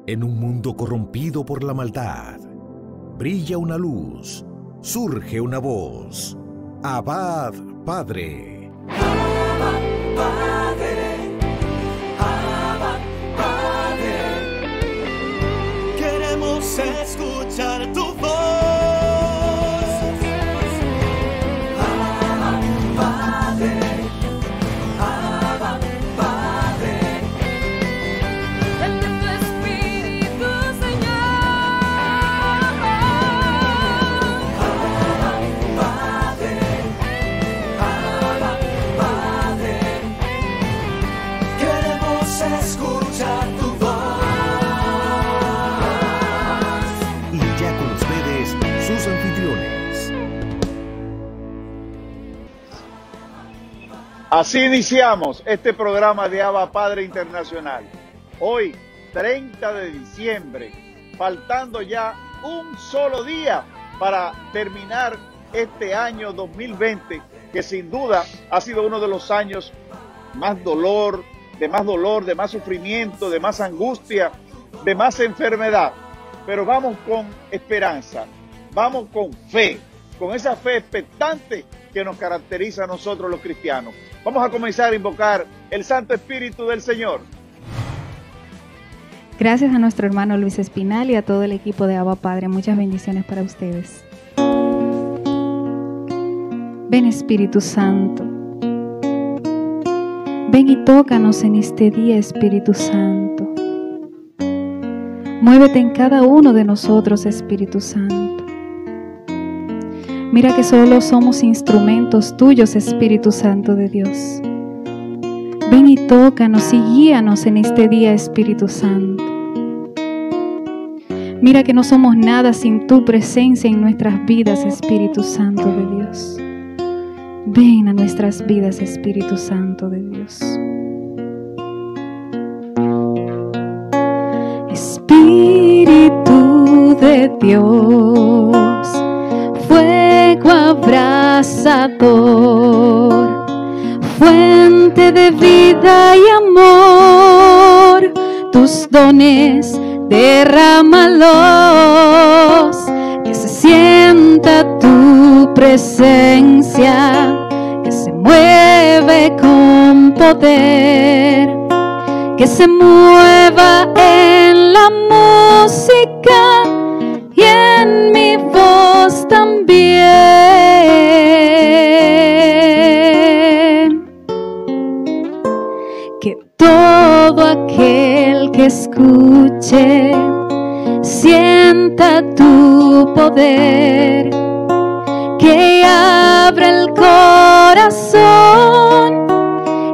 En un mundo corrompido por la maldad, brilla una luz, surge una voz. Abba, Padre. Abba, Padre. Abba, Padre. Queremos escuchar tu voz. Abba, Padre. Abba, Padre. Dame tu espíritu, Señor. Abba, Padre. Abba, Padre. Queremos escuchar tu voz. Y ya con ustedes, sus anfitriones. Así iniciamos este programa de Abba Padre Internacional. Hoy, 30 de diciembre, faltando ya un solo día para terminar este año 2020, que sin duda ha sido uno de los años de más dolor, de más sufrimiento, de más angustia, de más enfermedad. Pero vamos con esperanza, vamos con fe, con esa fe expectante que nos caracteriza a nosotros los cristianos. Vamos a comenzar a invocar el Santo Espíritu del Señor. Gracias a nuestro hermano Luis Espinal y a todo el equipo de Abba Padre. Muchas bendiciones para ustedes. Ven, Espíritu Santo. Ven y tócanos en este día, Espíritu Santo. Muévete en cada uno de nosotros, Espíritu Santo. Mira que solo somos instrumentos tuyos, Espíritu Santo de Dios. Ven y tócanos y guíanos en este día, Espíritu Santo. Mira que no somos nada sin tu presencia en nuestras vidas, Espíritu Santo de Dios. Ven a nuestras vidas, Espíritu Santo de Dios. Espíritu de Dios, fuego abrasador, fuente de vida y amor, tus dones derrámalos, que se sienta tu presencia, que se mueve con poder, que se mueva en la música y en mi voz también. Que todo aquel que escuche sienta tu poder, que abra el corazón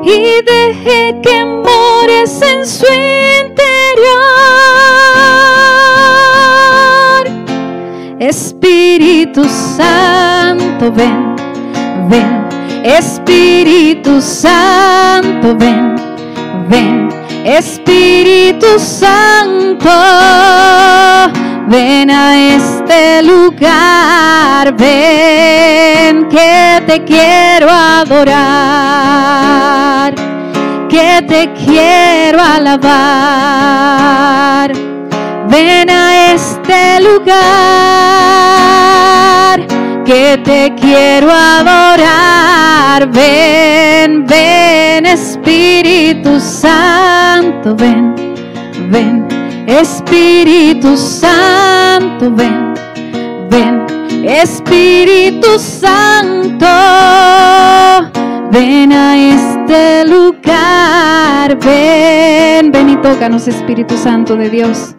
y deje que mores en su interior. Espíritu Santo, ven, ven. Espíritu Santo, ven, ven. Espíritu Santo, ven a este lugar, ven, que te quiero adorar, que te quiero alabar. Ven a este lugar, que te quiero adorar. Ven, ven, Espíritu Santo, ven, ven. Espíritu Santo, ven, ven. Espíritu Santo, ven a este lugar. Ven, ven y tócanos, Espíritu Santo de Dios.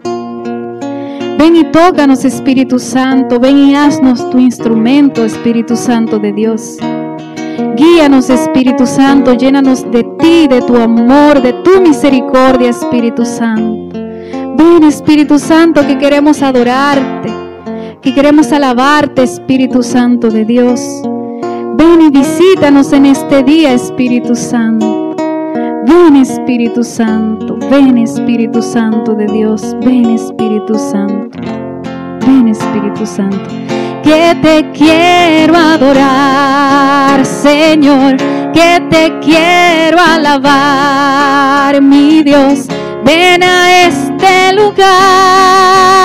Ven y tócanos, Espíritu Santo. Ven y haznos tu instrumento, Espíritu Santo de Dios. Guíanos, Espíritu Santo. Llénanos de ti, de tu amor, de tu misericordia, Espíritu Santo. Ven, Espíritu Santo, que queremos adorarte, que queremos alabarte, Espíritu Santo de Dios. Ven y visítanos en este día, Espíritu Santo. Ven, Espíritu Santo, ven, Espíritu Santo de Dios. Ven, Espíritu Santo, ven, Espíritu Santo. Que te quiero adorar, Señor, que te quiero alabar, mi Dios. Ven a este lugar, lugar,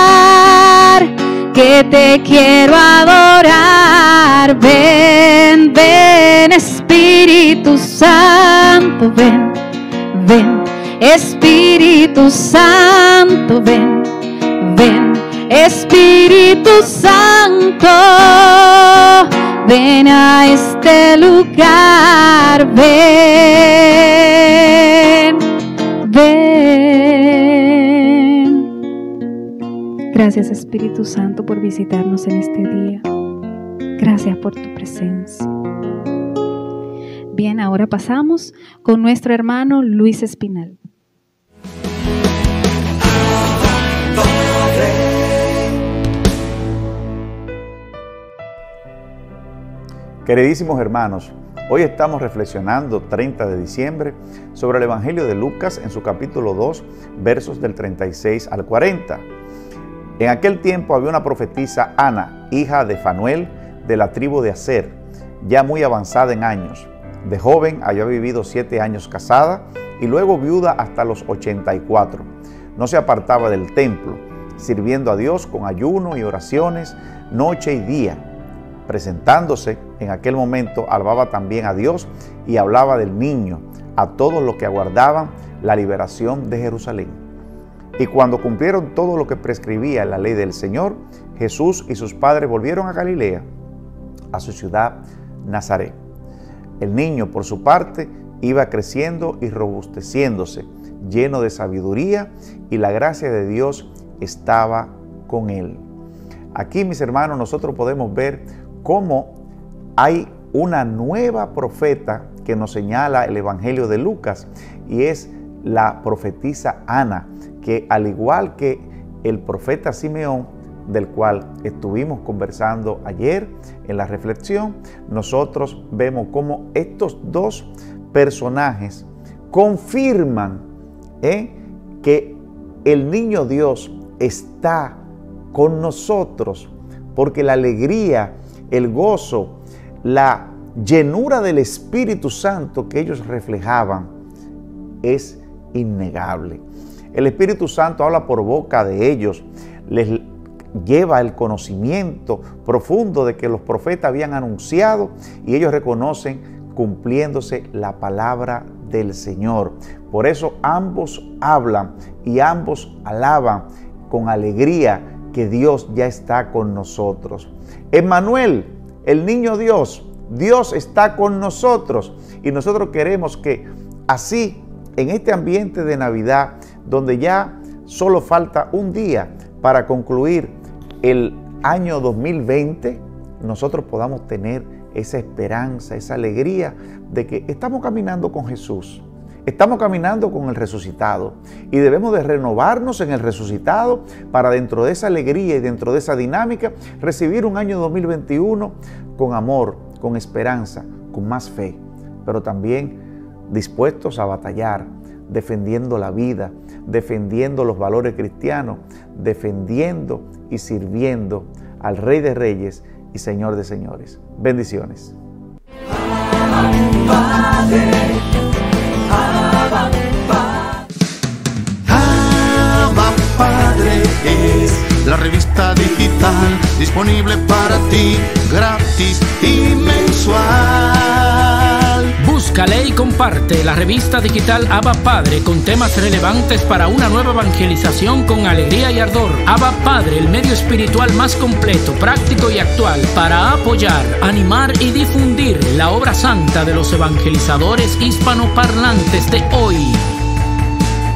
que te quiero adorar. Ven, ven, Espíritu Santo, ven, ven, Espíritu Santo, ven, ven, Espíritu Santo, ven a este lugar, ven, ven. Gracias, Espíritu Santo, por visitarnos en este día. Gracias por tu presencia. Bien, ahora pasamos con nuestro hermano Luis Espinal. Queridísimos hermanos, hoy estamos reflexionando 30 de diciembre sobre el Evangelio de Lucas en su capítulo 2, versos del 36 al 40. En aquel tiempo había una profetisa, Ana, hija de Fanuel, de la tribu de Aser, ya muy avanzada en años. De joven había vivido 7 años casada y luego viuda hasta los 84. No se apartaba del templo, sirviendo a Dios con ayuno y oraciones, noche y día. Presentándose en aquel momento, alababa también a Dios y hablaba del niño a todos los que aguardaban la liberación de Jerusalén. Y cuando cumplieron todo lo que prescribía la ley del Señor, Jesús y sus padres volvieron a Galilea, a su ciudad Nazaret. El niño, por su parte, iba creciendo y robusteciéndose, lleno de sabiduría, y la gracia de Dios estaba con él. Aquí, mis hermanos, nosotros podemos ver cómo hay una nueva profeta que nos señala el Evangelio de Lucas, y es la profetisa Ana, que al igual que el profeta Simeón, del cual estuvimos conversando ayer en la reflexión, nosotros vemos cómo estos dos personajes confirman que el niño Dios está con nosotros, porque la alegría, el gozo, la llenura del Espíritu Santo que ellos reflejaban es innegable. El Espíritu Santo habla por boca de ellos, les lleva el conocimiento profundo de que los profetas habían anunciado, y ellos reconocen cumpliéndose la palabra del Señor. Por eso ambos hablan y ambos alaban con alegría que Dios ya está con nosotros. Emmanuel, el niño Dios, Dios está con nosotros, y nosotros queremos que así, en este ambiente de Navidad, donde ya solo falta un día para concluir el año 2020, nosotros podamos tener esa esperanza, esa alegría de que estamos caminando con Jesús, estamos caminando con el resucitado, y debemos de renovarnos en el resucitado para, dentro de esa alegría y dentro de esa dinámica, recibir un año 2021 con amor, con esperanza, con más fe, pero también dispuestos a batallar, defendiendo la vida, defendiendo los valores cristianos, defendiendo y sirviendo al Rey de Reyes y Señor de Señores. Bendiciones. Abba Padre es la revista digital disponible para ti, gratis y mensual. Búscale y comparte la revista digital Abba Padre, con temas relevantes para una nueva evangelización con alegría y ardor. Abba Padre, el medio espiritual más completo, práctico y actual para apoyar, animar y difundir la obra santa de los evangelizadores hispanoparlantes de hoy.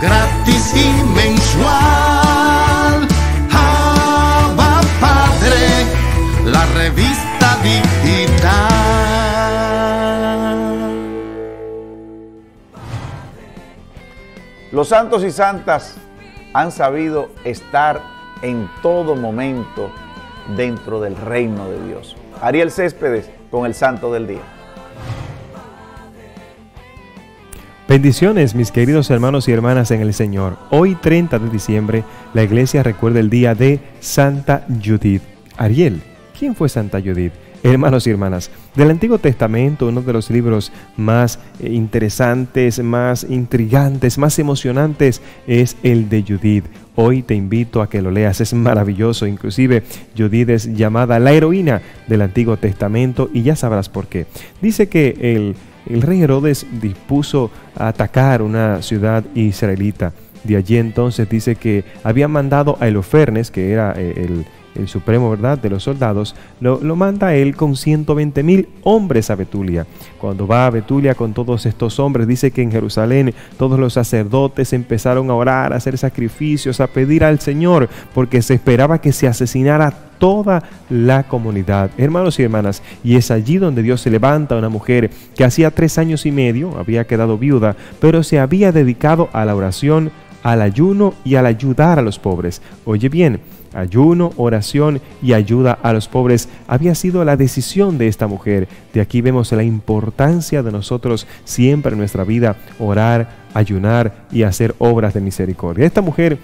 Gratis y mensual. Abba Padre, la revista digital. Los santos y santas han sabido estar en todo momento dentro del reino de Dios. Ariel Céspedes con el Santo del Día. Bendiciones, mis queridos hermanos y hermanas en el Señor. Hoy, 30 de diciembre, la iglesia recuerda el día de Santa Judith. Ariel, ¿quién fue Santa Judith? Hermanos y hermanas, del Antiguo Testamento, uno de los libros más interesantes, más intrigantes, más emocionantes es el de Judith. Hoy te invito a que lo leas, es maravilloso. Inclusive Judith es llamada la heroína del Antiguo Testamento y ya sabrás por qué. Dice que el rey Herodes dispuso a atacar una ciudad israelita. De allí entonces dice que había mandado a Holofernes, que era el supremo, ¿verdad?, de los soldados, lo manda a él con 120,000 hombres a Betulia. Cuando va a Betulia con todos estos hombres, dice que en Jerusalén todos los sacerdotes empezaron a orar, a hacer sacrificios, a pedir al Señor, porque se esperaba que se asesinara toda la comunidad. Hermanos y hermanas, y es allí donde Dios se levanta a una mujer que hacía 3 años y medio había quedado viuda, pero se había dedicado a la oración, al ayuno y al ayudar a los pobres. Oye bien, ayuno, oración y ayuda a los pobres había sido la decisión de esta mujer. De aquí vemos la importancia de nosotros siempre en nuestra vida orar, ayunar y hacer obras de misericordia. Esta mujer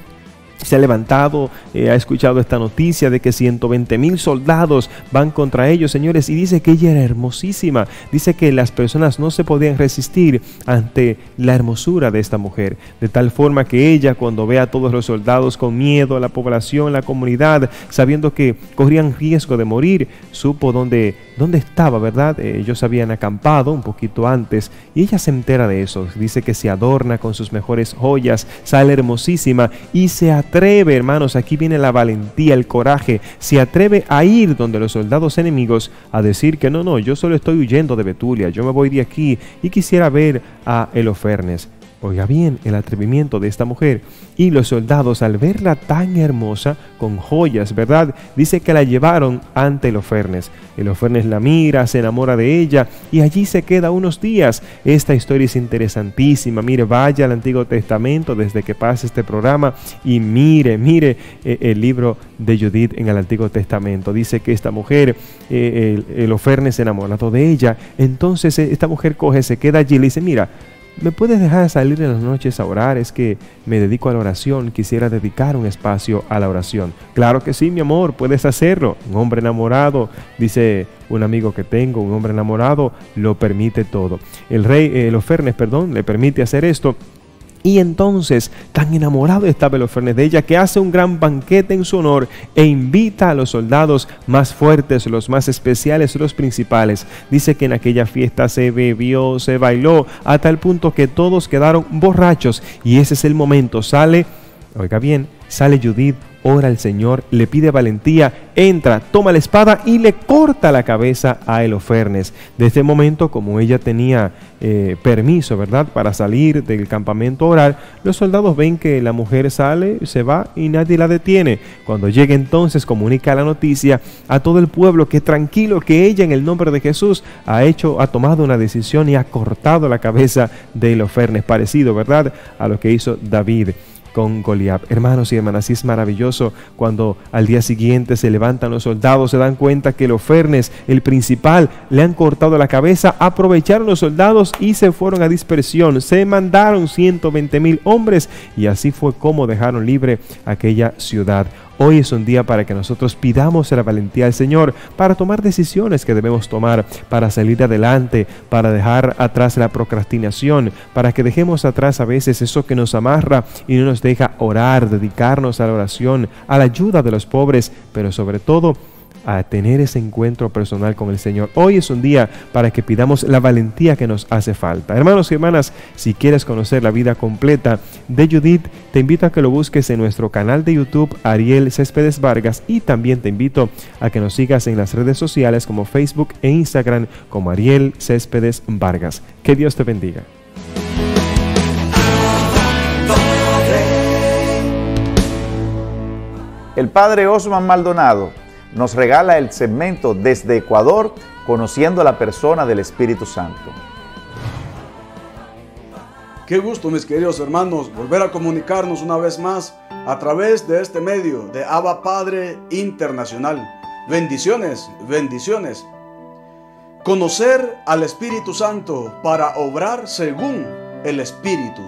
se ha levantado, ha escuchado esta noticia de que 120,000 soldados van contra ellos, señores, y dice que ella era hermosísima. Dice que las personas no se podían resistir ante la hermosura de esta mujer, de tal forma que ella, cuando ve a todos los soldados con miedo, a la población, la comunidad, sabiendo que corrían riesgo de morir, supo dónde estaba, ¿verdad? Ellos habían acampado un poquito antes y ella se entera de eso. Dice que se adorna con sus mejores joyas, sale hermosísima y se atreve, hermanos, aquí viene la valentía, el coraje, se atreve a ir donde los soldados enemigos a decir que no, yo solo estoy huyendo de Betulia, yo me voy de aquí y quisiera ver a Holofernes. Oiga bien el atrevimiento de esta mujer. Y los soldados, al verla tan hermosa, con joyas, ¿verdad?, dice que la llevaron ante Holofernes. Holofernes la mira, se enamora de ella y allí se queda unos días. Esta historia es interesantísima. Mire, vaya al Antiguo Testamento desde que pasa este programa y mire el libro de Judith en el Antiguo Testamento. Dice que esta mujer, Holofernes enamorado de ella. Entonces esta mujer coge, se queda allí y le dice: mira, ¿me puedes dejar salir en las noches a orar? Es que me dedico a la oración, quisiera dedicar un espacio a la oración. Claro que sí, mi amor, puedes hacerlo. Un hombre enamorado, dice un amigo que tengo, un hombre enamorado lo permite todo. El rey Holofernes, le permite hacer esto. Y entonces, tan enamorado estaba Holofernes de ella que hace un gran banquete en su honor e invita a los soldados más fuertes, los más especiales, los principales. Dice que en aquella fiesta se bebió, se bailó, a tal punto que todos quedaron borrachos. Y ese es el momento, sale Judith, ora al Señor, le pide valentía, entra, toma la espada y le corta la cabeza a Holofernes. De este momento, como ella tenía permiso, ¿verdad?, para salir del campamento a orar, los soldados ven que la mujer sale, se va y nadie la detiene. Cuando llega entonces, comunica la noticia a todo el pueblo que tranquilo, que ella en el nombre de Jesús ha tomado una decisión y ha cortado la cabeza de Holofernes, parecido, ¿verdad?, a lo que hizo David con Goliat. Hermanos y hermanas, es maravilloso cuando al día siguiente se levantan los soldados, se dan cuenta que Holofernes, el principal, le han cortado la cabeza. Aprovecharon los soldados y se fueron a dispersión. Se mandaron 120,000 hombres y así fue como dejaron libre aquella ciudad. Hoy es un día para que nosotros pidamos la valentía al Señor para tomar decisiones que debemos tomar, para salir adelante, para dejar atrás la procrastinación, para que dejemos atrás a veces eso que nos amarra y no nos deja orar, dedicarnos a la oración, a la ayuda de los pobres, pero sobre todo a tener ese encuentro personal con el Señor. Hoy es un día para que pidamos la valentía que nos hace falta. Hermanos y hermanas, si quieres conocer la vida completa de Judith, te invito a que lo busques en nuestro canal de YouTube, Ariel Céspedes Vargas, y también te invito a que nos sigas en las redes sociales como Facebook e Instagram como Ariel Céspedes Vargas. Que Dios te bendiga. El padre Osman Maldonado nos regala el segmento Desde Ecuador, conociendo a la persona del Espíritu Santo. Qué gusto, mis queridos hermanos, volver a comunicarnos una vez más a través de este medio de Abba Padre Internacional. Bendiciones, bendiciones. Conocer al Espíritu Santo para obrar según el Espíritu.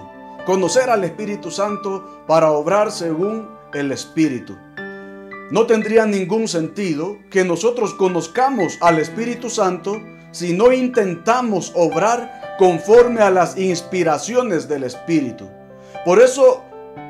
Conocer al Espíritu Santo para obrar según el Espíritu. no tendría ningún sentido que nosotros conozcamos al Espíritu Santo si no intentamos obrar conforme a las inspiraciones del Espíritu. Por eso,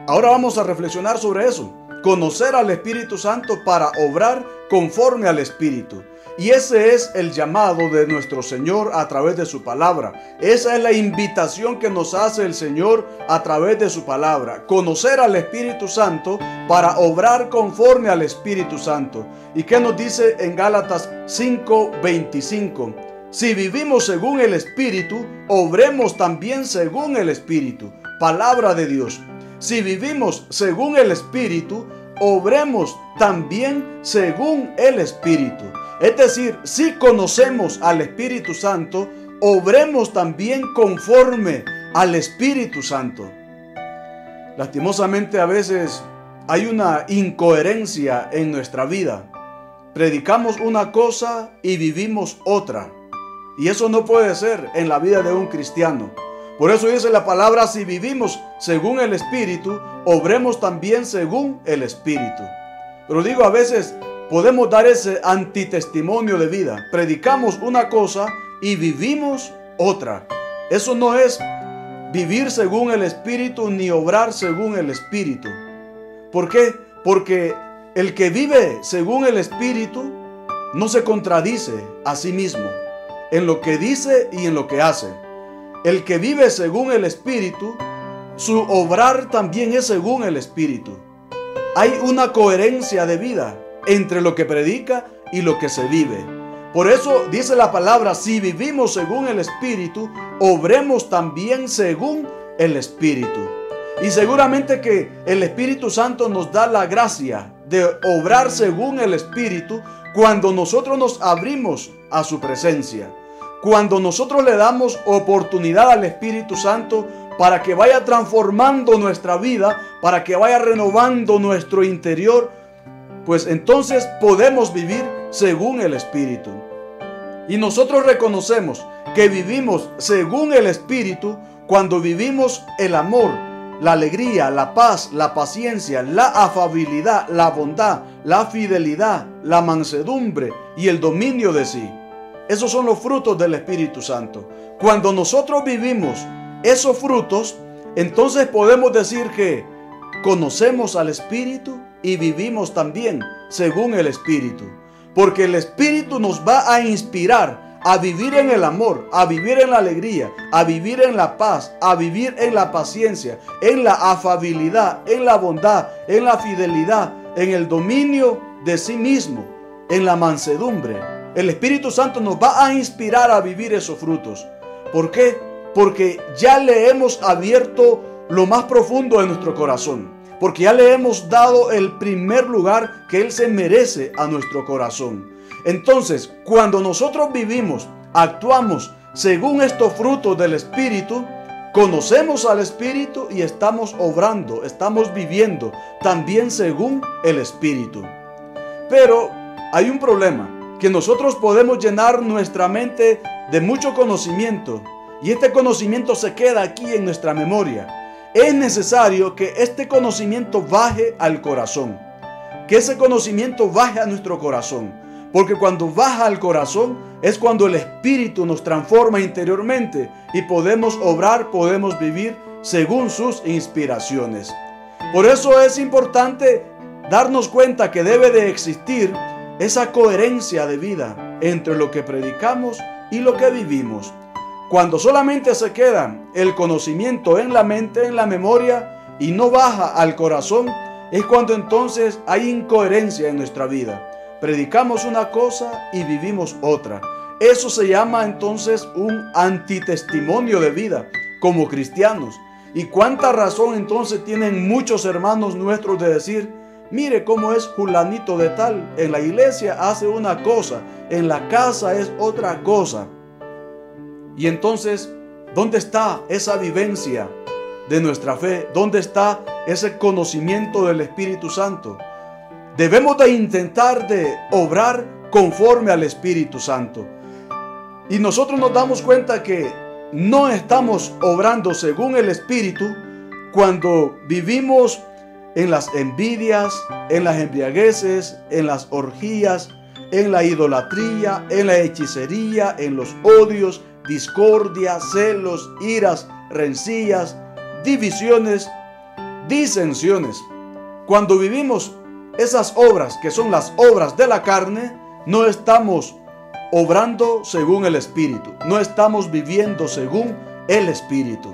ahora vamos a reflexionar sobre eso. Conocer al Espíritu Santo para obrar conforme al Espíritu. Y ese es el llamado de nuestro Señor a través de su palabra. Esa es la invitación que nos hace el Señor a través de su palabra. Conocer al Espíritu Santo para obrar conforme al Espíritu Santo. ¿Y qué nos dice en Gálatas 5:25? Si vivimos según el Espíritu, obremos también según el Espíritu. Palabra de Dios. Si vivimos según el Espíritu, obremos también según el Espíritu. Es decir, si conocemos al Espíritu Santo, obremos también conforme al Espíritu Santo. Lastimosamente a veces hay una incoherencia en nuestra vida. Predicamos una cosa y vivimos otra. Y eso no puede ser en la vida de un cristiano. Por eso dice la palabra, si vivimos según el Espíritu, obremos también según el Espíritu. Pero digo, a veces podemos dar ese antitestimonio de vida. Predicamos una cosa y vivimos otra. Eso no es vivir según el Espíritu ni obrar según el Espíritu. ¿Por qué? Porque el que vive según el Espíritu no se contradice a sí mismo en lo que dice y en lo que hace. El que vive según el Espíritu, su obrar también es según el Espíritu. Hay una coherencia de vida entre lo que predica y lo que se vive. Por eso dice la palabra, si vivimos según el Espíritu, obremos también según el Espíritu. Y seguramente que el Espíritu Santo nos da la gracia de obrar según el Espíritu cuando nosotros nos abrimos a su presencia. Cuando nosotros le damos oportunidad al Espíritu Santo para que vaya transformando nuestra vida, para que vaya renovando nuestro interior, pues entonces podemos vivir según el Espíritu. Y nosotros reconocemos que vivimos según el Espíritu cuando vivimos el amor, la alegría, la paz, la paciencia, la afabilidad, la bondad, la fidelidad, la mansedumbre y el dominio de sí. Esos son los frutos del Espíritu Santo. Cuando nosotros vivimos esos frutos, entonces podemos decir que conocemos al Espíritu y vivimos también según el Espíritu. Porque el Espíritu nos va a inspirar a vivir en el amor, a vivir en la alegría, a vivir en la paz, a vivir en la paciencia, en la afabilidad, en la bondad, en la fidelidad, en el dominio de sí mismo, en la mansedumbre. El Espíritu Santo nos va a inspirar a vivir esos frutos. ¿Por qué? Porque ya le hemos abierto lo más profundo de nuestro corazón. Porque ya le hemos dado el primer lugar que Él se merece a nuestro corazón. Entonces, cuando nosotros vivimos, actuamos según estos frutos del Espíritu, conocemos al Espíritu y estamos obrando, estamos viviendo también según el Espíritu. Pero hay un problema. Que nosotros podemos llenar nuestra mente de mucho conocimiento y este conocimiento se queda aquí en nuestra memoria. Es necesario que este conocimiento baje al corazón, que ese conocimiento baje a nuestro corazón, porque cuando baja al corazón es cuando el Espíritu nos transforma interiormente y podemos obrar, podemos vivir según sus inspiraciones. Por eso es importante darnos cuenta que debe de existir esa coherencia de vida entre lo que predicamos y lo que vivimos. Cuando solamente se queda el conocimiento en la mente, en la memoria y no baja al corazón, es cuando entonces hay incoherencia en nuestra vida. Predicamos una cosa y vivimos otra. Eso se llama entonces un antitestimonio de vida como cristianos. Y cuánta razón entonces tienen muchos hermanos nuestros de decir: mire cómo es fulanito de tal, en la iglesia hace una cosa, en la casa es otra cosa. Y entonces, ¿dónde está esa vivencia de nuestra fe? ¿Dónde está ese conocimiento del Espíritu Santo? Debemos de intentar de obrar conforme al Espíritu Santo. Y nosotros nos damos cuenta que no estamos obrando según el Espíritu cuando vivimos en las envidias, en las embriagueces, en las orgías, en la idolatría, en la hechicería, en los odios, discordia, celos, iras, rencillas, divisiones, disensiones. Cuando vivimos esas obras que son las obras de la carne, no estamos obrando según el Espíritu, no estamos viviendo según el Espíritu.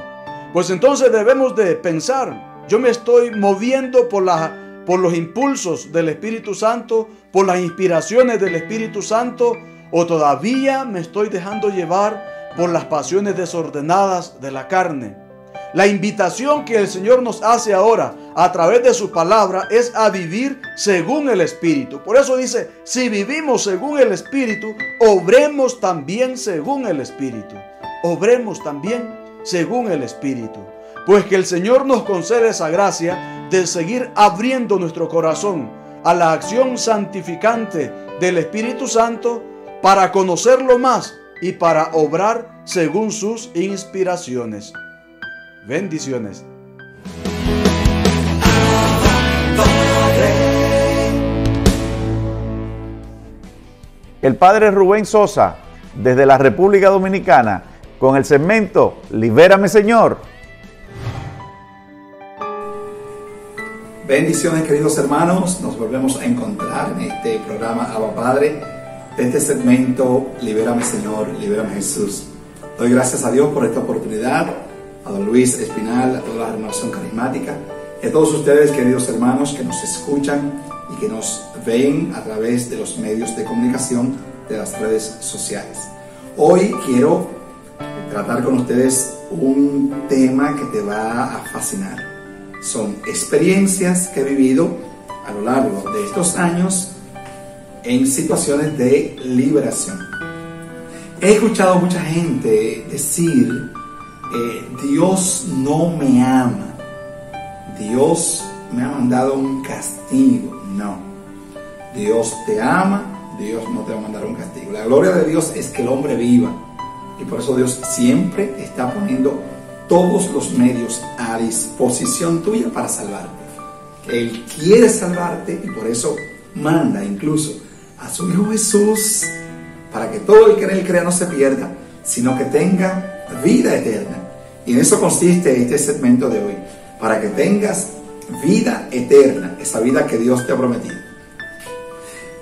Pues entonces debemos de pensar, yo me estoy moviendo por los impulsos del Espíritu Santo, por las inspiraciones del Espíritu Santo, o todavía me estoy dejando llevar por las pasiones desordenadas de la carne. La invitación que el Señor nos hace ahora a través de su palabra es a vivir según el Espíritu. Por eso dice, si vivimos según el Espíritu, obremos también según el Espíritu. Obremos también según el Espíritu. Pues que el Señor nos concede esa gracia de seguir abriendo nuestro corazón a la acción santificante del Espíritu Santo para conocerlo más y para obrar según sus inspiraciones. Bendiciones. El padre Rubén Sosa, desde la República Dominicana, con el segmento Libérame, Señor. Bendiciones, queridos hermanos. Nos volvemos a encontrar en este programa Abba Padre, de este segmento Libérame, Señor, Libérame, Jesús. Doy gracias a Dios por esta oportunidad, a don Luis Espinal, a toda la Renovación Carismática, y a todos ustedes, queridos hermanos, que nos escuchan y que nos ven a través de los medios de comunicación de las redes sociales. Hoy quiero tratar con ustedes un tema que te va a fascinar. Son experiencias que he vivido a lo largo de estos años en situaciones de liberación. He escuchado a mucha gente decir, Dios no me ama, Dios me ha mandado un castigo. No, Dios te ama, Dios no te va a mandar un castigo. La gloria de Dios es que el hombre viva, y por eso Dios siempre está poniendo todos los medios a disposición tuya para salvarte. Él quiere salvarte y por eso manda incluso a su Hijo Jesús para que todo el que en él crea no se pierda, sino que tenga vida eterna. Y en eso consiste este segmento de hoy, para que tengas vida eterna, esa vida que Dios te ha prometido.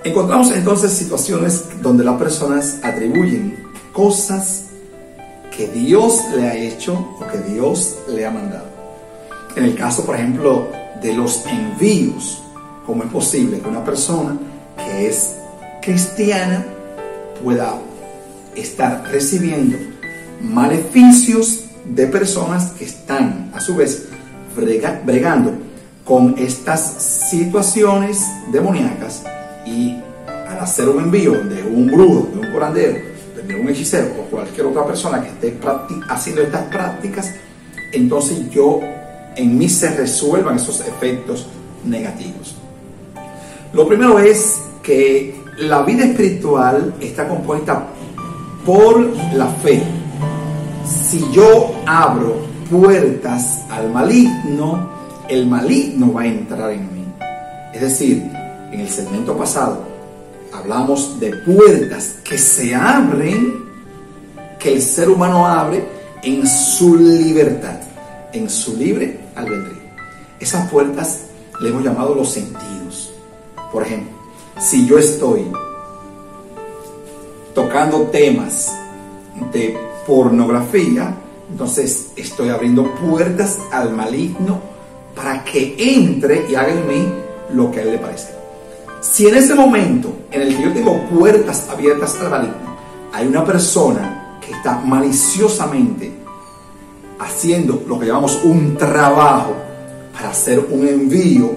Encontramos entonces situaciones donde las personas atribuyen cosas que Dios le ha hecho o que Dios le ha mandado. En el caso, por ejemplo, de los envíos, ¿cómo es posible que una persona que es cristiana pueda estar recibiendo maleficios de personas que están a su vez bregando con estas situaciones demoníacas, y al hacer un envío de un brujo, de un curandero, de un hechicero o cualquier otra persona que esté haciendo estas prácticas, entonces en mí se resuelvan esos efectos negativos? Lo primero es que la vida espiritual está compuesta por la fe. Si yo abro puertas al maligno, el maligno va a entrar en mí. Es decir, en el segmento pasado hablamos de puertas que se abren, que el ser humano abre en su libertad, en su libre albedrío. Esas puertas le hemos llamado los sentidos. Por ejemplo, si yo estoy tocando temas de pornografía, entonces estoy abriendo puertas al maligno para que entre y haga en mí lo que a él le parece. Si en ese momento en el que yo tengo puertas abiertas al maligno, hay una persona que está maliciosamente haciendo lo que llamamos un trabajo para hacer un envío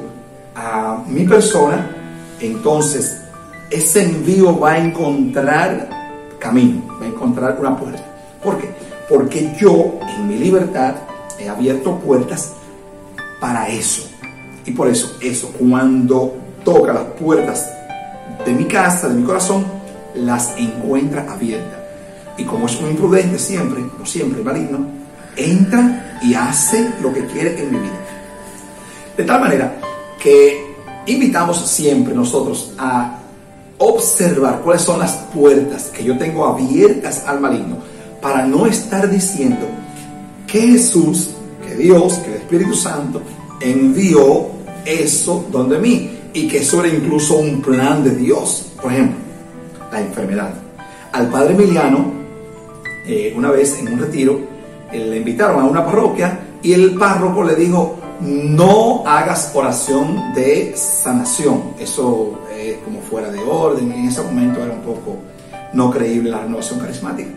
a mi persona, entonces ese envío va a encontrar camino, va a encontrar una puerta. ¿Por qué? Porque yo en mi libertad he abierto puertas para eso. Y por eso, cuando toca las puertas de mi casa, de mi corazón, las encuentra abiertas. Y como es un imprudente siempre, no siempre, maligno, entra y hace lo que quiere en mi vida. De tal manera que invitamos siempre nosotros a observar cuáles son las puertas que yo tengo abiertas al maligno, para no estar diciendo que Jesús, que Dios, que el Espíritu Santo envió eso donde mí, y que eso era incluso un plan de Dios. Por ejemplo, la enfermedad. Al padre Emiliano, una vez en un retiro, le invitaron a una parroquia y el párroco le dijo: no hagas oración de sanación. Eso es como fuera de orden. En ese momento era un poco no creíble la renovación carismática.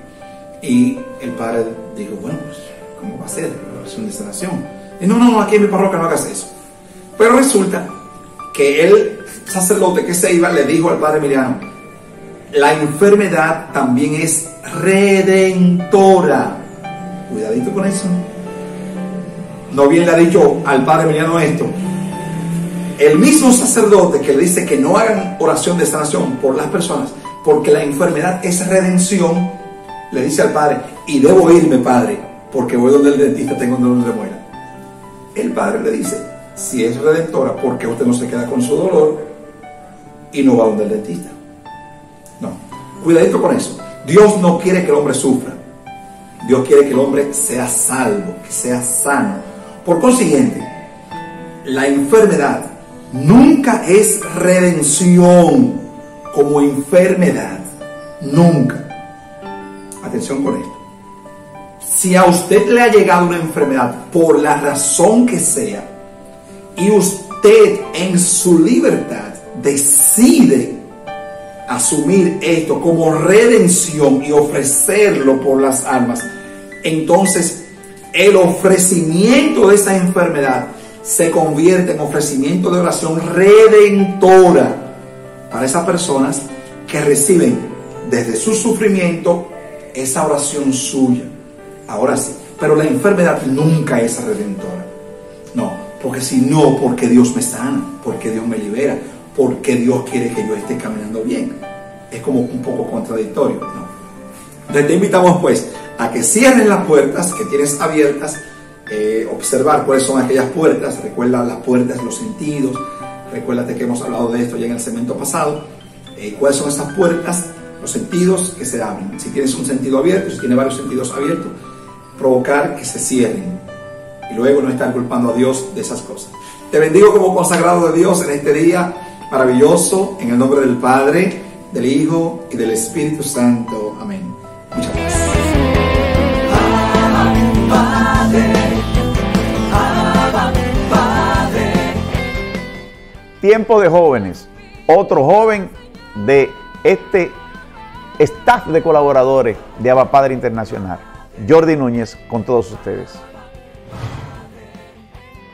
Y el padre dijo: bueno, pues, ¿cómo va a ser la oración de sanación? Y no, aquí en mi parroquia no hagas eso. Pero resulta que el sacerdote que se iba le dijo al padre Emiliano: la enfermedad también es redentora. Cuidadito con eso. No bien le ha dicho al padre Emiliano esto. El mismo sacerdote que le dice que no hagan oración de sanación por las personas, porque la enfermedad es redención, le dice al padre: y debo irme, padre, porque voy donde el dentista, tengo un dolor de muela. El padre le dice: si es redentora, ¿por qué usted no se queda con su dolor y no va donde el dentista? No, cuidadito con eso. Dios no quiere que el hombre sufra. Dios quiere que el hombre sea salvo, que sea sano. Por consiguiente, la enfermedad nunca es redención como enfermedad. Nunca. Atención con esto. Si a usted le ha llegado una enfermedad por la razón que sea, y usted en su libertad decide asumir esto como redención y ofrecerlo por las almas, entonces el ofrecimiento de esa enfermedad se convierte en ofrecimiento de oración redentora para esas personas que reciben desde su sufrimiento esa oración suya. Ahora sí, pero la enfermedad nunca es redentora. No, porque si no, porque Dios me sana, porque Dios me libera, porque Dios quiere que yo esté caminando bien. Es como un poco contradictorio, ¿no? Entonces te invitamos pues a que cierres las puertas que tienes abiertas, observar cuáles son aquellas puertas. Recuerda las puertas, los sentidos. Recuérdate que hemos hablado de esto ya en el segmento pasado. Cuáles son esas puertas, los sentidos que se abren. Si tienes un sentido abierto, si tienes varios sentidos abiertos, provocar que se cierren y luego no estar culpando a Dios de esas cosas. Te bendigo como consagrado de Dios en este día maravilloso, en el nombre del Padre, del Hijo y del Espíritu Santo. Amén. Muchas gracias. Tiempo de jóvenes. Otro joven de este staff de colaboradores de Abba Padre Internacional. Jordi Núñez con todos ustedes.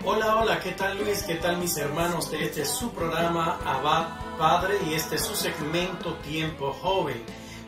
Hola, ¿qué tal Luis? ¿Qué tal mis hermanos de este es su programa Abba Padre y este es su segmento Tiempo Joven?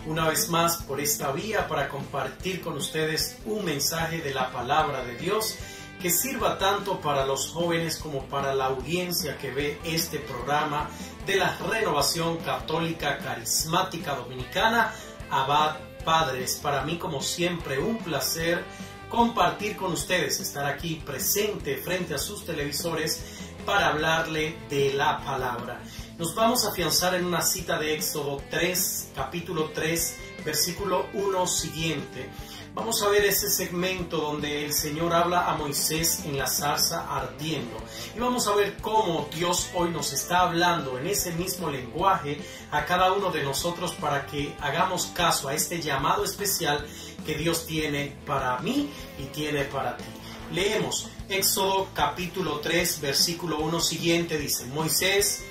Una vez más por esta vía para compartir con ustedes un mensaje de la palabra de Dios que sirva tanto para los jóvenes como para la audiencia que ve este programa de la Renovación Católica Carismática Dominicana Abba Padre. Es para mí como siempre un placer compartir con ustedes, estar aquí presente frente a sus televisores para hablarle de la palabra. Nos vamos a afianzar en una cita de Éxodo 3, capítulo 3, versículo 1 siguiente. Vamos a ver ese segmento donde el Señor habla a Moisés en la zarza ardiendo. Y vamos a ver cómo Dios hoy nos está hablando en ese mismo lenguaje a cada uno de nosotros para que hagamos caso a este llamado especial que Dios tiene para mí y tiene para ti. Leemos Éxodo capítulo 3, versículo 1 siguiente. Dice: Moisés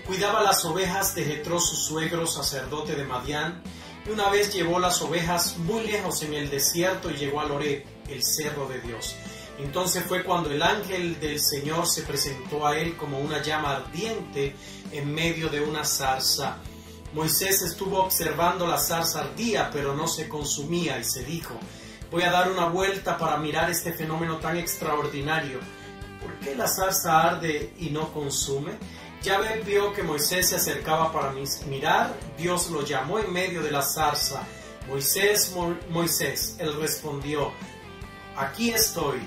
cuidaba las ovejas de Jetro, su suegro, sacerdote de Madián, y una vez llevó las ovejas muy lejos en el desierto y llegó al Horeb, el cerro de Dios. Entonces fue cuando el ángel del Señor se presentó a él como una llama ardiente en medio de una zarza. Moisés estuvo observando la zarza ardía, pero no se consumía, y se dijo: voy a dar una vuelta para mirar este fenómeno tan extraordinario. ¿Por qué la zarza arde y no consume? Yahvé vio que Moisés se acercaba para mirar. Dios lo llamó en medio de la zarza: Moisés, Moisés. Él respondió: aquí estoy.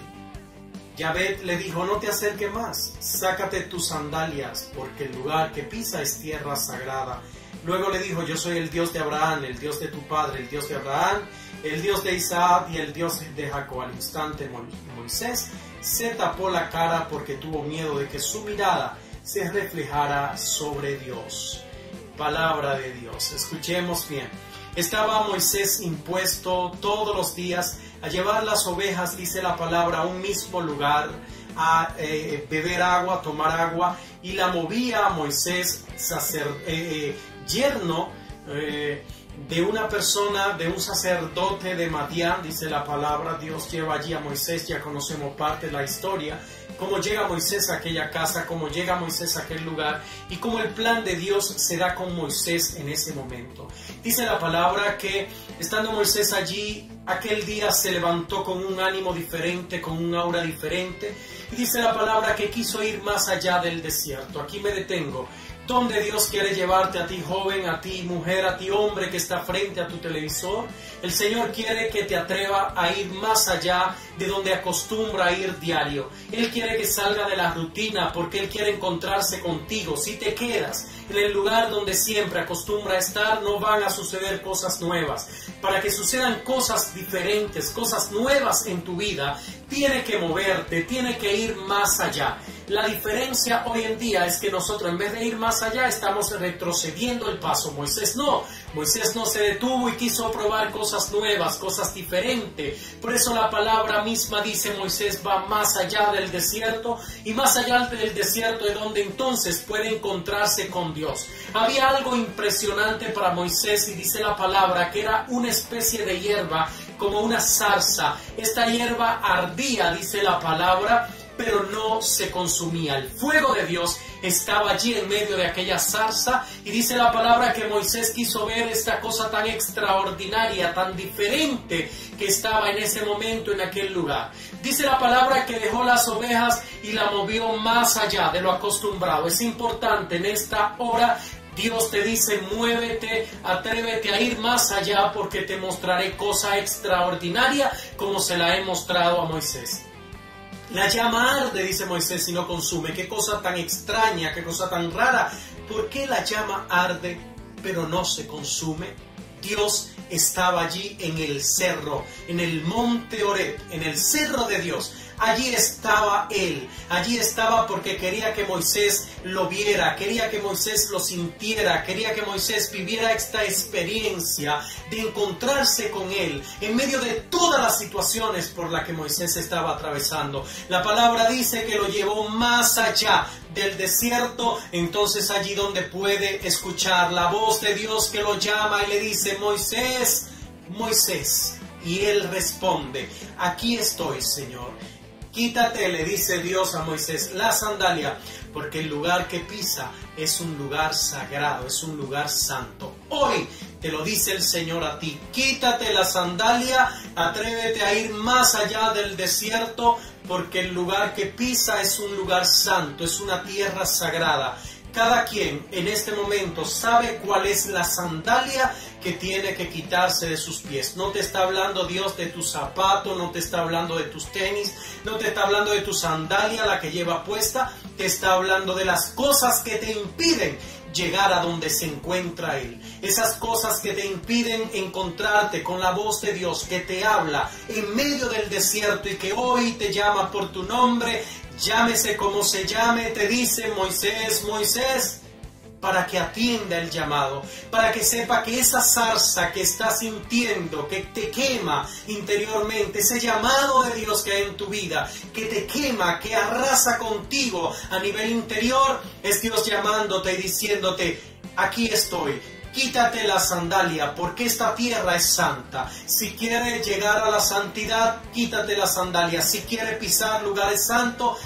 Yahvé le dijo, no te acerques más, sácate tus sandalias, porque el lugar que pisa es tierra sagrada. Luego le dijo, yo soy el Dios de Abraham, el Dios de tu padre, el Dios de Abraham, el Dios de Isaac y el Dios de Jacob. Al instante Moisés se tapó la cara porque tuvo miedo de que su mirada se reflejara sobre Dios. Palabra de Dios. Escuchemos bien. Estaba Moisés impuesto todos los días a llevar las ovejas, dice la palabra, a un mismo lugar, a beber agua, tomar agua, y la movía Moisés, yerno de una persona, de un sacerdote de Madián, dice la palabra. Dios lleva allí a Moisés, ya conocemos parte de la historia, cómo llega Moisés a aquella casa, cómo llega Moisés a aquel lugar y cómo el plan de Dios se da con Moisés en ese momento. Dice la palabra que estando Moisés allí, aquel día se levantó con un ánimo diferente, con un aura diferente, y dice la palabra que quiso ir más allá del desierto. Aquí me detengo. ¿Dónde Dios quiere llevarte a ti, joven, a ti, mujer, a ti, hombre que está frente a tu televisor? El Señor quiere que te atreva a ir más allá de donde acostumbra a ir diario. Él quiere que salga de la rutina porque Él quiere encontrarse contigo. Si te quedas en el lugar donde siempre acostumbra a estar, no van a suceder cosas nuevas. Para que sucedan cosas diferentes, cosas nuevas en tu vida, tiene que moverte, tiene que ir más allá. La diferencia hoy en día es que nosotros, en vez de ir más allá, estamos retrocediendo el paso. Moisés no se detuvo y quiso probar cosas nuevas, cosas diferentes. Por eso la palabra misma dice, Moisés va más allá del desierto, y más allá del desierto es donde entonces puede encontrarse con Dios. Había algo impresionante para Moisés, y dice la palabra que era una especie de hierba, como una zarza. Esta hierba ardía, dice la palabra, pero no se consumía. El fuego de Dios estaba allí en medio de aquella zarza, y dice la palabra que Moisés quiso ver esta cosa tan extraordinaria, tan diferente que estaba en ese momento en aquel lugar. Dice la palabra que dejó las ovejas y la movió más allá de lo acostumbrado. Es importante en esta hora. Dios te dice, muévete, atrévete a ir más allá, porque te mostraré cosa extraordinaria como se la he mostrado a Moisés. La llama arde, dice Moisés, y no consume. Qué cosa tan extraña, qué cosa tan rara. ¿Por qué la llama arde pero no se consume? Dios estaba allí en el cerro, en el monte Horeb, en el cerro de Dios. Allí estaba Él, allí estaba porque quería que Moisés lo viera, quería que Moisés lo sintiera, quería que Moisés viviera esta experiencia de encontrarse con Él en medio de todas las situaciones por las que Moisés estaba atravesando. La palabra dice que lo llevó más allá del desierto, entonces allí donde puede escuchar la voz de Dios que lo llama y le dice, Moisés, Moisés, y Él responde, aquí estoy, Señor. Quítate, le dice Dios a Moisés, la sandalia, porque el lugar que pisa es un lugar sagrado, es un lugar santo. Hoy te lo dice el Señor a ti, quítate la sandalia, atrévete a ir más allá del desierto, porque el lugar que pisa es un lugar santo, es una tierra sagrada. Cada quien en este momento sabe cuál es la sandalia que tiene que quitarse de sus pies. No te está hablando Dios de tu zapato, no te está hablando de tus tenis, no te está hablando de tu sandalia, la que lleva puesta, te está hablando de las cosas que te impiden llegar a donde se encuentra Él. Esas cosas que te impiden encontrarte con la voz de Dios que te habla en medio del desierto y que hoy te llama por tu nombre. Llámese como se llame, te dice Moisés, Moisés, para que atienda el llamado, para que sepa que esa zarza que estás sintiendo, que te quema interiormente, ese llamado de Dios que hay en tu vida, que te quema, que arrasa contigo a nivel interior, es Dios llamándote y diciéndote, aquí estoy. Quítate la sandalia, porque esta tierra es santa. Si quieres llegar a la santidad, quítate la sandalia. Si quieres pisar lugares santos,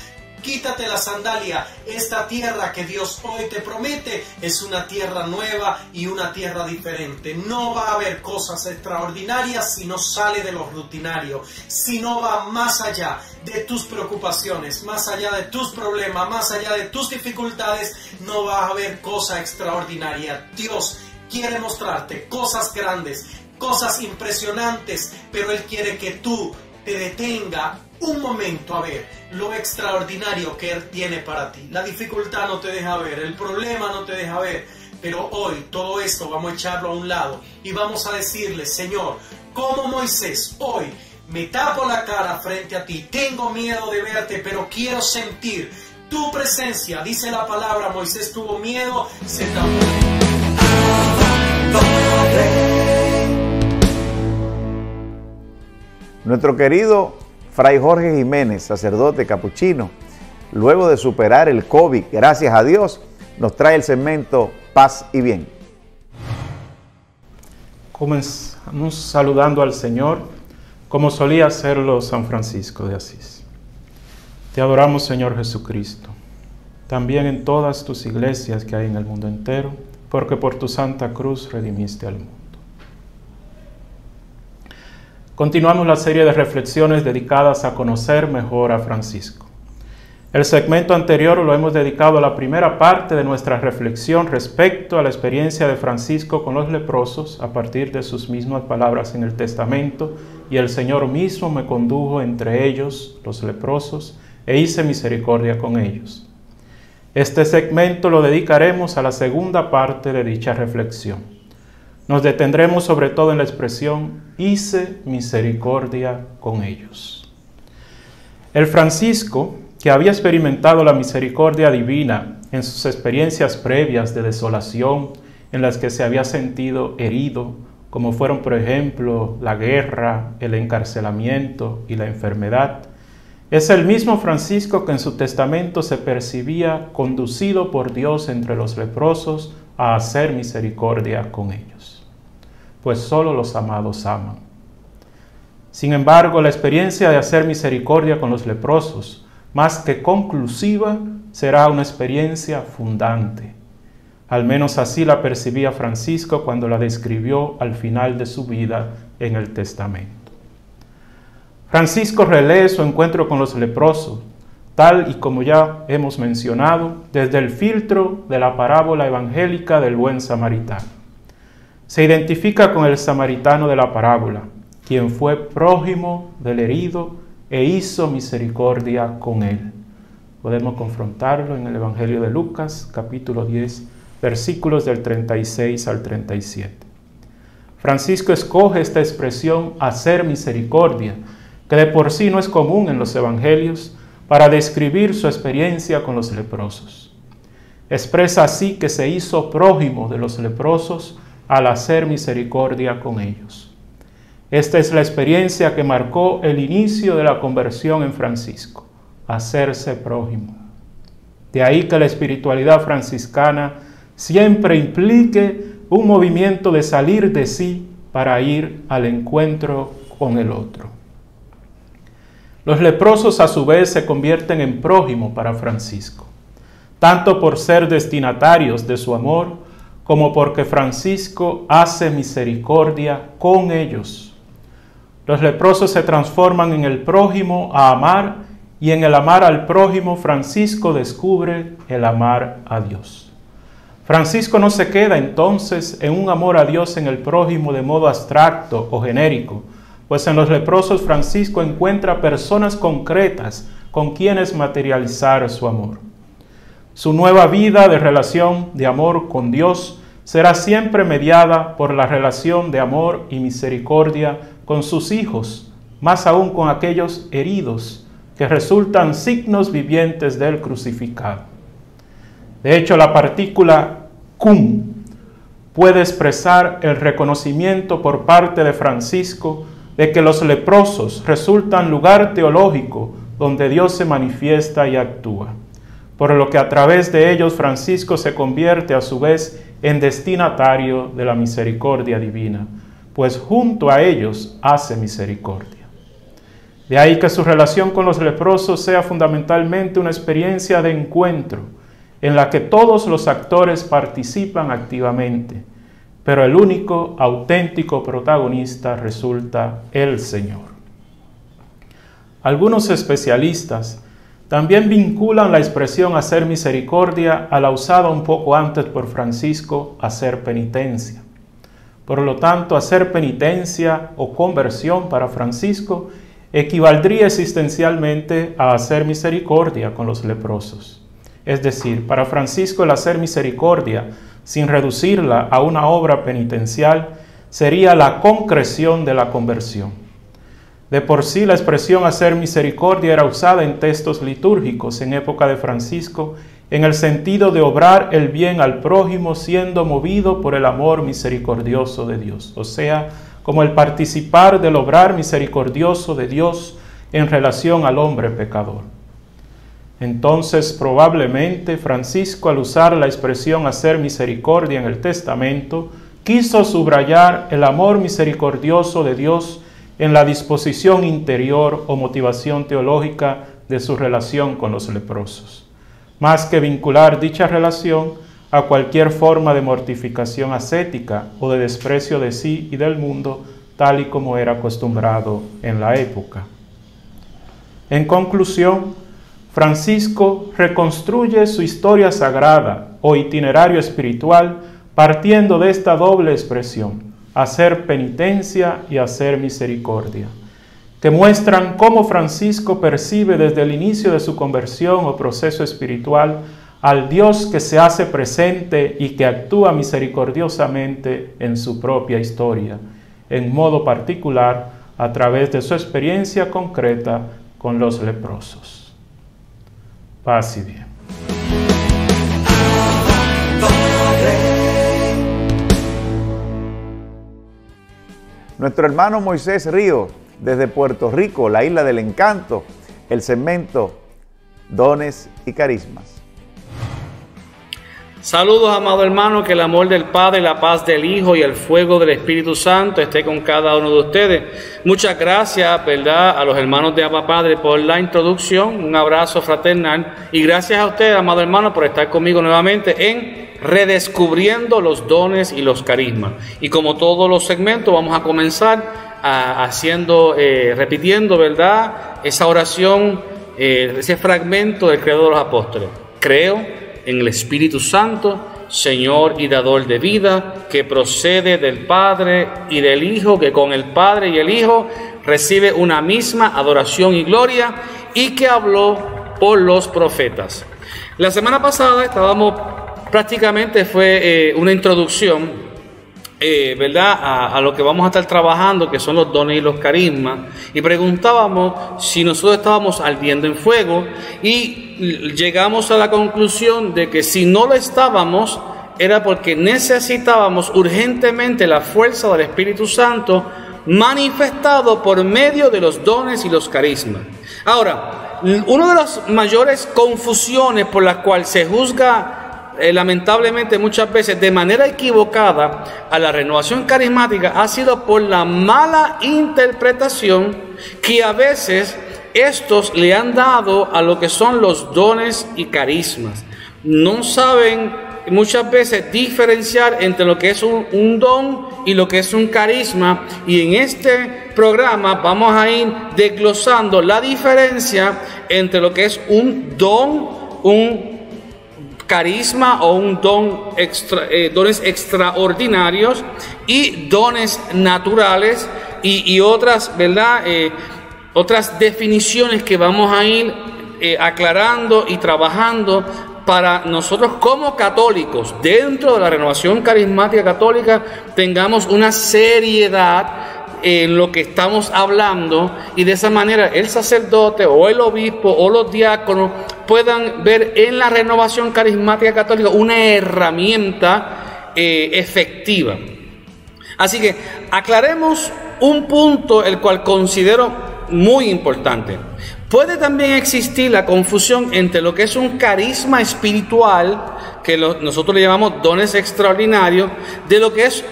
quítate la sandalia. Esta tierra que Dios hoy te promete es una tierra nueva y una tierra diferente. No va a haber cosas extraordinarias si no sale de lo rutinario, si no va más allá de tus preocupaciones, más allá de tus problemas, más allá de tus dificultades, no va a haber cosa extraordinaria. Dios quiere mostrarte cosas grandes, cosas impresionantes, pero Él quiere que tú te detenga un momento a ver lo extraordinario que Él tiene para ti. La dificultad no te deja ver, el problema no te deja ver, pero hoy todo esto vamos a echarlo a un lado y vamos a decirle: Señor, como Moisés, hoy me tapo la cara frente a ti, tengo miedo de verte, pero quiero sentir tu presencia. Dice la palabra, Moisés tuvo miedo, se tapó. Nuestro querido Fray Jorge Jiménez, sacerdote capuchino, luego de superar el COVID, gracias a Dios, nos trae el segmento Paz y Bien. Comenzamos saludando al Señor, como solía hacerlo San Francisco de Asís. Te adoramos, Señor Jesucristo, también en todas tus iglesias que hay en el mundo entero, porque por tu santa cruz redimiste al mundo. Continuamos la serie de reflexiones dedicadas a conocer mejor a Francisco. El segmento anterior lo hemos dedicado a la primera parte de nuestra reflexión respecto a la experiencia de Francisco con los leprosos a partir de sus mismas palabras en el testamento: y el Señor mismo me condujo entre ellos, los leprosos, e hice misericordia con ellos. Este segmento lo dedicaremos a la segunda parte de dicha reflexión. Nos detendremos sobre todo en la expresión hice misericordia con ellos. El Francisco, que había experimentado la misericordia divina en sus experiencias previas de desolación, en las que se había sentido herido, como fueron por ejemplo la guerra, el encarcelamiento y la enfermedad, es el mismo Francisco que en su testamento se percibía conducido por Dios entre los leprosos a hacer misericordia con ellos, pues solo los amados aman. Sin embargo, la experiencia de hacer misericordia con los leprosos, más que conclusiva, será una experiencia fundante. Al menos así la percibía Francisco cuando la describió al final de su vida en el testamento. Francisco relee su encuentro con los leprosos, tal y como ya hemos mencionado, desde el filtro de la parábola evangélica del buen samaritano. Se identifica con el samaritano de la parábola, quien fue prójimo del herido e hizo misericordia con él. Podemos confrontarlo en el Evangelio de Lucas, capítulo 10, versículos del 36 al 37. Francisco escoge esta expresión hacer misericordia, que de por sí no es común en los evangelios, para describir su experiencia con los leprosos. Expresa así que se hizo prójimo de los leprosos al hacer misericordia con ellos. Esta es la experiencia que marcó el inicio de la conversión en Francisco, hacerse prójimo. De ahí que la espiritualidad franciscana siempre implique un movimiento de salir de sí para ir al encuentro con el otro. Los leprosos a su vez se convierten en prójimo para Francisco, tanto por ser destinatarios de su amor, como porque Francisco hace misericordia con ellos. Los leprosos se transforman en el prójimo a amar, y en el amar al prójimo Francisco descubre el amar a Dios. Francisco no se queda entonces en un amor a Dios en el prójimo de modo abstracto o genérico, pues en los leprosos Francisco encuentra personas concretas con quienes materializar su amor. Su nueva vida de relación de amor con Dios será siempre mediada por la relación de amor y misericordia con sus hijos, más aún con aquellos heridos que resultan signos vivientes del crucificado. De hecho, la partícula cum puede expresar el reconocimiento por parte de Francisco de que los leprosos resultan lugar teológico donde Dios se manifiesta y actúa, por lo que a través de ellos Francisco se convierte a su vez en destinatario de la misericordia divina, pues junto a ellos hace misericordia. De ahí que su relación con los leprosos sea fundamentalmente una experiencia de encuentro, en la que todos los actores participan activamente, pero el único auténtico protagonista resulta el Señor. Algunos especialistas también vinculan la expresión hacer misericordia a la usada un poco antes por Francisco, hacer penitencia. Por lo tanto, hacer penitencia o conversión para Francisco equivaldría existencialmente a hacer misericordia con los leprosos. Es decir, para Francisco el hacer misericordia, sin reducirla a una obra penitencial, sería la concreción de la conversión. De por sí la expresión hacer misericordia era usada en textos litúrgicos en época de Francisco en el sentido de obrar el bien al prójimo siendo movido por el amor misericordioso de Dios, o sea, como el participar del obrar misericordioso de Dios en relación al hombre pecador. Entonces, probablemente, Francisco, al usar la expresión hacer misericordia en el testamento, quiso subrayar el amor misericordioso de Dios en la disposición interior o motivación teológica de su relación con los leprosos, más que vincular dicha relación a cualquier forma de mortificación ascética o de desprecio de sí y del mundo, tal y como era acostumbrado en la época. En conclusión, Francisco reconstruye su historia sagrada o itinerario espiritual partiendo de esta doble expresión, hacer penitencia y hacer misericordia, que muestran cómo Francisco percibe desde el inicio de su conversión o proceso espiritual al Dios que se hace presente y que actúa misericordiosamente en su propia historia, en modo particular a través de su experiencia concreta con los leprosos. Paz y bien. Nuestro hermano Moisés Ríos, desde Puerto Rico, la isla del encanto, el segmento Dones y Carismas. Saludos, amado hermano, que el amor del Padre, la paz del Hijo y el fuego del Espíritu Santo esté con cada uno de ustedes. Muchas gracias, ¿verdad?, a los hermanos de Abba Padre por la introducción, un abrazo fraternal, y gracias a ustedes, amado hermano, por estar conmigo nuevamente en Redescubriendo los Dones y los Carismas. Y como todos los segmentos, vamos a comenzar repitiendo, ¿verdad?, esa oración, ese fragmento del Credo de los Apóstoles. Creo en el Espíritu Santo, Señor y dador de vida, que procede del Padre y del Hijo, que con el Padre y el Hijo recibe una misma adoración y gloria, y que habló por los profetas. La semana pasada prácticamente fue una introducción, ¿verdad?, a lo que vamos a estar trabajando, que son los dones y los carismas, y preguntábamos si nosotros estábamos ardiendo en fuego, y llegamos a la conclusión de que si no lo estábamos, era porque necesitábamos urgentemente la fuerza del Espíritu Santo manifestado por medio de los dones y los carismas. Ahora, una de las mayores confusiones por las cuales se juzga lamentablemente muchas veces de manera equivocada a la renovación carismática ha sido por la mala interpretación que a veces estos le han dado a lo que son los dones y carismas. No saben muchas veces diferenciar entre lo que es un don y lo que es un carisma, y en este programa vamos a ir desglosando la diferencia entre lo que es un don, un carisma o un don dones extraordinarios y dones naturales y otras, ¿verdad?, otras definiciones que vamos a ir aclarando y trabajando para nosotros como católicos dentro de la renovación carismática católica tengamos una seriedad en lo que estamos hablando, y de esa manera el sacerdote o el obispo o los diáconos puedan ver en la renovación carismática católica una herramienta efectiva. Así que aclaremos un punto el cual considero muy importante. Puede también existir la confusión entre lo que es un carisma espiritual, que nosotros le llamamos dones extraordinarios, de lo que es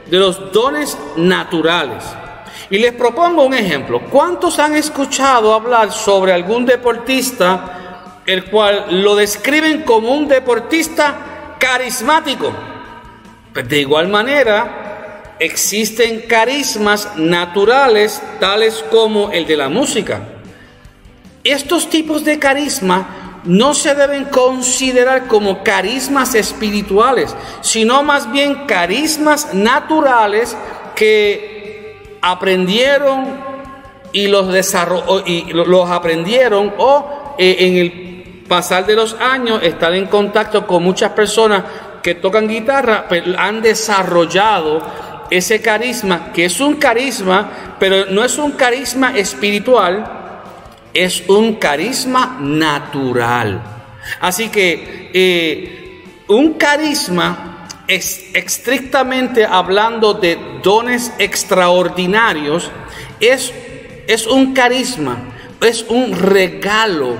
de los dones naturales. Y les propongo un ejemplo. ¿Cuántos han escuchado hablar sobre algún deportista el cual lo describen como un deportista carismático? Pues de igual manera existen carismas naturales tales como el de la música. Estos tipos de carisma no se deben considerar como carismas espirituales, sino más bien carismas naturales que aprendieron y los aprendieron, o en el pasar de los años están en contacto con muchas personas que tocan guitarra, pero han desarrollado ese carisma, que es un carisma, pero no es un carisma espiritual, es un carisma natural. Así que un carisma, estrictamente hablando de dones extraordinarios, es un carisma, es un regalo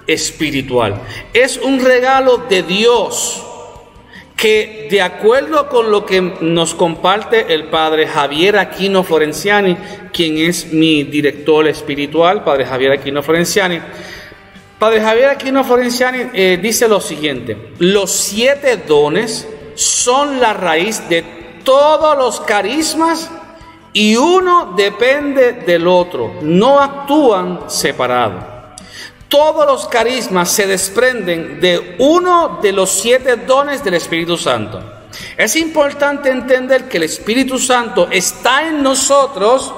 espiritual, es un regalo de Dios, que de acuerdo con lo que nos comparte el padre Javier Aquino Florenciani, quien es mi director espiritual, padre Javier Aquino Florenciani, dice lo siguiente: los 7 dones son la raíz de todos los carismas y uno depende del otro, no actúan separados. Todos los carismas se desprenden de uno de los 7 dones del Espíritu Santo. Es importante entender que el Espíritu Santo está en nosotros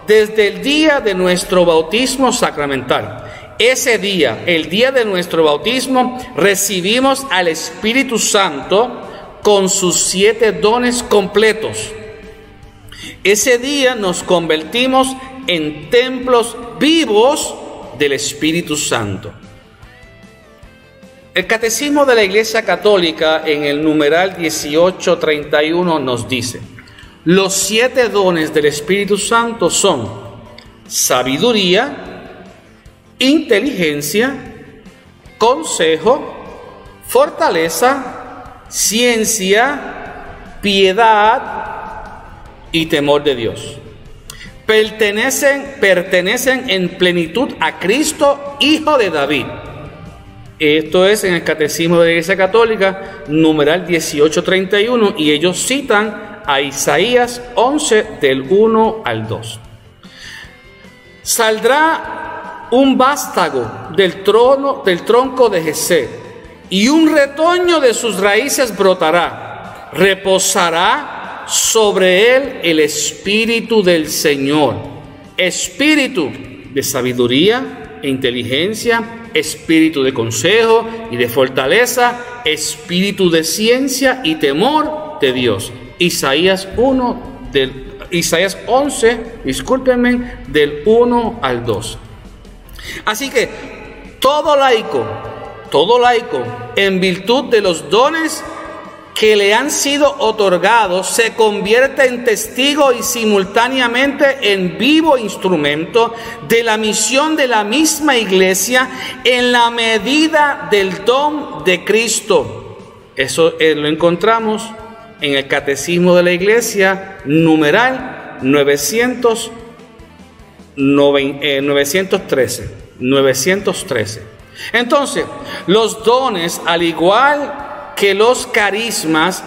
desde el día de nuestro bautismo sacramental. Ese día, el día de nuestro bautismo, recibimos al Espíritu Santo con sus 7 dones completos. Ese día nos convertimos en templos vivos del Espíritu Santo. El Catecismo de la Iglesia Católica, en el numeral 1831, nos dice: los 7 dones del Espíritu Santo son sabiduría, inteligencia, consejo, fortaleza, ciencia, piedad y temor de Dios. Pertenecen en plenitud a Cristo, Hijo de David. Esto es en el Catecismo de la Iglesia Católica, numeral 1831, y ellos citan a Isaías 11, del 1 al 2. Saldrá un vástago del tronco de Jesé, y un retoño de sus raíces brotará. Reposará sobre él el Espíritu del Señor, espíritu de sabiduría e inteligencia, espíritu de consejo y de fortaleza, espíritu de ciencia y temor de Dios. Isaías 11, del 1 al 2. Así que todo laico, en virtud de los dones que le han sido otorgados, se convierte en testigo y simultáneamente en vivo instrumento de la misión de la misma Iglesia en la medida del don de Cristo. Eso lo encontramos en el Catecismo de la Iglesia, numeral 913. Entonces, los dones, al igual que los carismas,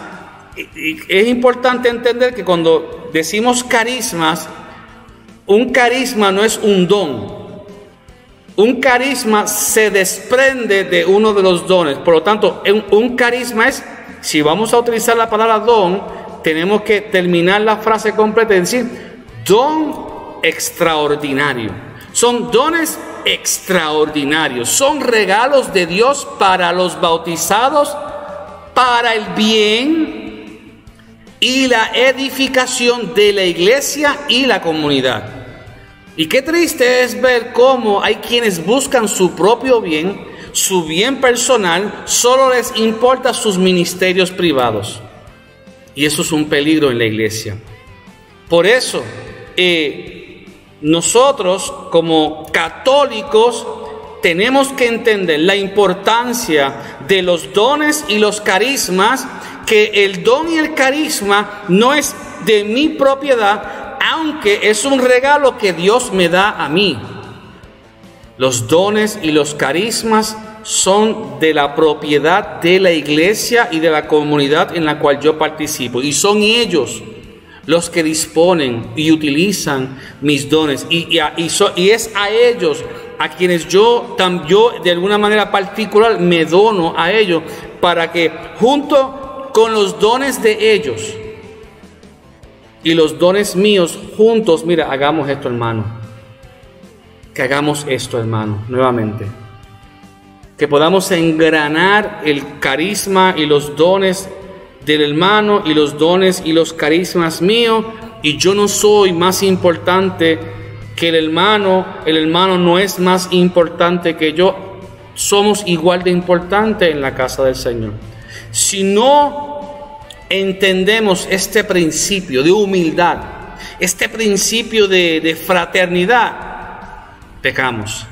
es importante entender que cuando decimos carismas, un carisma no es un don. Un carisma se desprende de uno de los dones. Por lo tanto, un carisma es, si vamos a utilizar la palabra don, tenemos que terminar la frase completa y decir don extraordinario. Son dones extraordinarios, son regalos de Dios para los bautizados, para el bien y la edificación de la iglesia y la comunidad. Y qué triste es ver cómo hay quienes buscan su propio bien, su bien personal, solo les importa sus ministerios privados. Y eso es un peligro en la iglesia. Por eso, nosotros como católicos tenemos que entender la importancia de los dones y los carismas, que el don y el carisma no es de mi propiedad, aunque es un regalo que Dios me da a mí. Los dones y los carismas son de la propiedad de la iglesia y de la comunidad en la cual yo participo, y son ellos los que disponen y utilizan mis dones, y es a ellos a quienes yo de alguna manera particular me dono a ellos, para que junto con los dones de ellos y los dones míos juntos, mira, hagamos esto, hermano. que hagamos esto, hermano, nuevamente. Que podamos engranar el carisma y los dones del hermano y los dones y los carismas míos, y yo no soy más importante que el hermano no es más importante que yo, somos igual de importantes en la casa del Señor. Si no entendemos este principio de humildad, este principio de fraternidad, pecamos.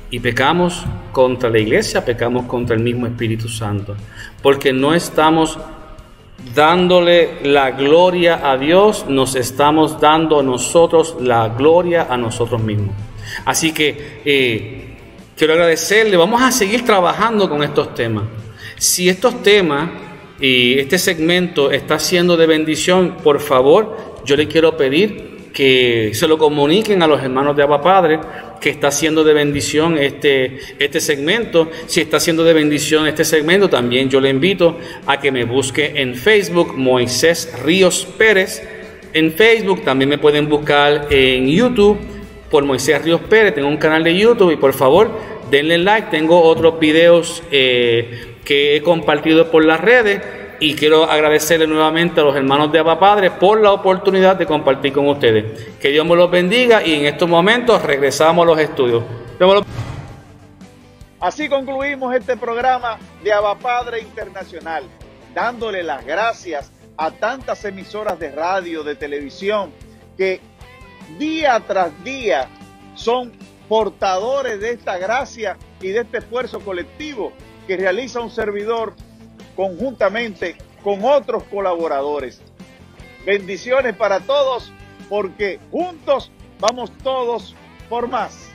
Y pecamos contra la iglesia, pecamos contra el mismo Espíritu Santo, porque no estamos dándole la gloria a Dios, nos estamos dando nosotros la gloria a nosotros mismos. Así que quiero agradecerle, vamos a seguir trabajando con estos temas. Si estos temas y este segmento está siendo de bendición, por favor, yo le quiero pedir que se lo comuniquen a los hermanos de Abba Padre, que está siendo de bendición este segmento. Si está siendo de bendición este segmento, también yo le invito a que me busque en Facebook, Moisés Ríos Pérez. En Facebook también me pueden buscar en YouTube por Moisés Ríos Pérez. Tengo un canal de YouTube y por favor denle like. Tengo otros videos que he compartido por las redes. Y quiero agradecerle nuevamente a los hermanos de Abba Padre por la oportunidad de compartir con ustedes. Que Dios me los bendiga y en estos momentos regresamos a los estudios. Así concluimos este programa de Abba Padre Internacional, dándole las gracias a tantas emisoras de radio, de televisión, que día tras día son portadores de esta gracia y de este esfuerzo colectivo que realiza un servidor conjuntamente con otros colaboradores. Bendiciones para todos, porque juntos vamos todos por más.